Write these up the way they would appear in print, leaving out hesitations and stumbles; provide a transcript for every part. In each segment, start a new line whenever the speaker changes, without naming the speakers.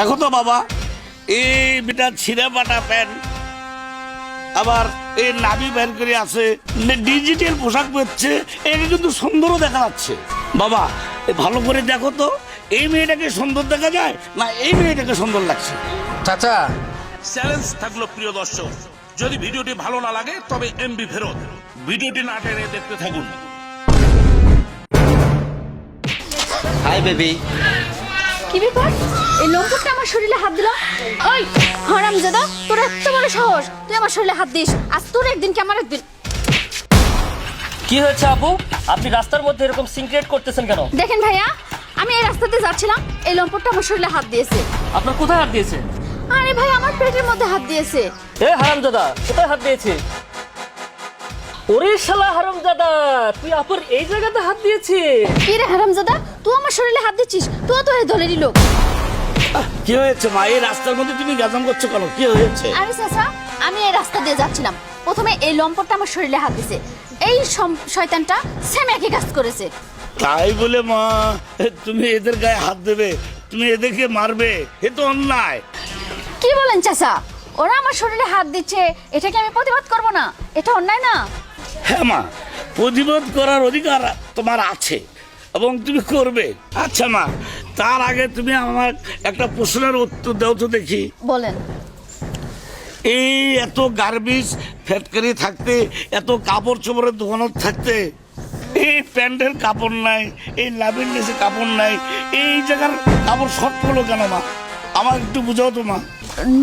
দেখো তো বাবা, এই বেটা ছিঁড়া বাটা প্যান্ট, আবার এই নাভি বের করে আছে, ডিজিটাল পোশাক পরছে, একে কিন্তু সুন্দরও দেখা যাচ্ছে। বাবা ভালো করে দেখো তো, এই মেয়েটাকে সুন্দর দেখা যায় না এই মেয়েটাকে সুন্দর লাগছে?
চাচা,
চ্যালেঞ্জ থাকলো প্রিয় দর্শক, যদি ভিডিওটি ভালো না লাগে তবে এমবি ফেরত। ভিডিওটি না টেনে দেখতে থাকুন।
Hi baby.
কি ব্যাপার? এই লোমটা আমার শরীরে হাত দিল। ওই হারামজাদা, তোর এত বড় সাহস, তুই আমার শরীরে হাত দিস। আজ তোর একদিন কি আমার একদিন।
কি হয়েছে আপু? আপনি রাস্তার মধ্যে এরকম সিনক্রেট করতেছেন কেন?
দেখেন ভাইয়া, আমি এই রাস্তাতে যাচ্ছিলাম, এই লোমটা আমার শরীরে হাত দিয়েছে।
আপনার কোথায় হাত দিয়েছে?
আরে ভাই, আমার পেটের মধ্যে হাত দিয়েছে।
এ হারামজাদা, কোথায় হাত দিয়েছে? ওরে শালা হারামজাদা, তুই আপুর এই জায়গাতে হাত দিয়েছে?
কি রে হারামজাদা, তুই আমার শরীরে হাত দিচ্ছিস? তুই তো এই দলেরই লোক।
কি হয়েছে মা, এই রাস্তার মধ্যে তুমি গাজাম করছো কেন? কি হয়েছে?
আরে চাচা, আমি এই রাস্তা দিয়ে যাচ্ছিলাম, প্রথমে এই লম্পটটা আমার শরীরে হাত দিয়েছে। এই শয়তানটা সেম একই কাজ করেছে।
তাই বলে মা তুমি এদের গায়ে হাত দেবে, তুমি এদেরকে মারবে? এ তো অন্যায়।
কি বলেন চাচা? ওরা আমার শরীরে হাত দিচ্ছে, এটাকে আমি প্রতিবাদ করব না? এটা অন্যায় না?
হ্যাঁ মা, প্রতিবাদ করার অধিকার তোমার আছে এবং তুমি করবে। আচ্ছা মা, তার আগে তুমি আমার একটা প্রশ্নের উত্তর দাও তো দেখি।
বলেন।
এই এত গার্বেজ ফ্যাক্টরি থাকতে, এত কাপড় চোপড়ের দোকান থাকতে, এই প্যান্টের কাপড় নাই, এই লাভের নিচে কাপড় নাই, এই জায়গার কাপড় শর্ট পড়লো কেন মা? আমার একটু বুঝাও তো মা।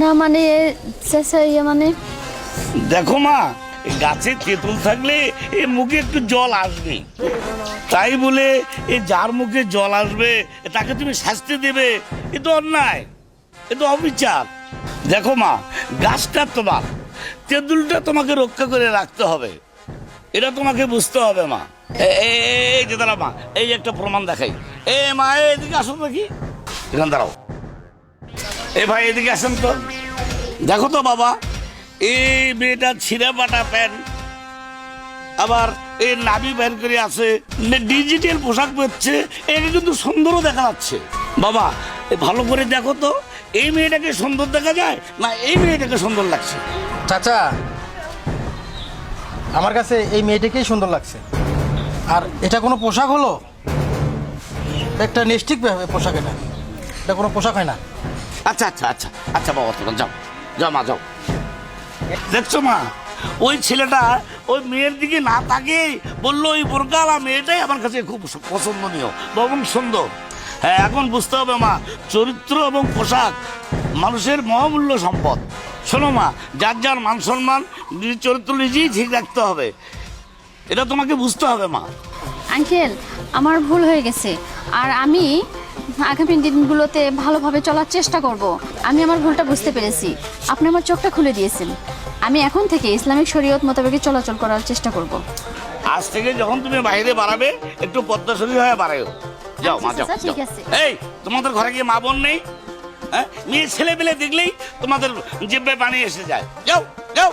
না মানে চাচা, মানে
দেখো মা, গাছে তেঁতুল থাকলে এই মুখে একটু জল আসবে, তাই বলে এই যার মুখে জল আসবে তাকে তুমি শাস্তি দেবে? এ তো অন্যায়, এ তো অবিচার। দেখো মা, গাছটা তোমার, তেঁতুলটা তোমাকে রক্ষা করে রাখতে হবে, এটা তোমাকে বুঝতে হবে মা। এই যে দাঁড়া মা, এই একটা প্রমাণ দেখাই। এ মা, এদিকে আসো দেখি, এখানে দাঁড়াও। এ ভাই এদিকে আসেন তো, দেখো তো বাবা, এই মেয়েটা ছিঁড়া বাটা প্যান্ট, আবার এই নাভি বের করে আছে, ডিজিটাল পোশাক পরছে, একে কিন্তু সুন্দরও দেখা যাচ্ছে। বাবা ভালো করে দেখো তো, এই মেয়েটাকে সুন্দর দেখা যায় না এই মেয়েটাকে সুন্দর লাগছে?
চাচা, আমার কাছে এই মেয়েটাকেই সুন্দর লাগছে। আর এটা কোনো পোশাক হলো? একটা নেস্টিক পোশাক, এটা কোনো পোশাক হয় না।
আচ্ছা আচ্ছা আচ্ছা আচ্ছা বাবা, তোমরা যাও, যাও মা যাও। দেখছো মা, ওই ছেলেটা ওই মেয়ের দিকে না তাকে বললো ওই বোরকাওয়ালা মেয়েটাই আমার কাছে খুব পছন্দনীয় এবং সুন্দর। হ্যাঁ, এখন বুঝতে হবে মা, চরিত্র এবং পোশাক মানুষের মহামূল্য সম্পদ। শোনো মা, যার যার মান সম্মান, নিজের চরিত্র নিজেই ঠিক রাখতে হবে, এটা তোমাকে বুঝতে হবে মা।
আঙ্কেল, আমার ভুল হয়ে গেছে, আর আমি আগামী দিনগুলোতে ভালোভাবে চলার চেষ্টা করব। আমি আমার ভুলটা বুঝতে পেরেছি, আপনি আমার চোখটা খুলে দিয়েছেন। আমি এখন থেকে ইসলামিক শরীয়ত মোতাবেক চলাচল করার চেষ্টা করব।
আজ থেকে যখন তুমি বাইরে বাড়াবে একটু পদ্মাশরী হয়ে বাড়াও। যাও মা,
আচ্ছা,
যাও,
ঠিক
যাও।
আছে।
এই তোমাদের ঘরে গিয়ে মা বোন নেই? হ্যাঁ, মেয়ে ছেলে পেলে দেখলেই তোমাদের জিব্বে পানি এসে যায়। যাও যাও।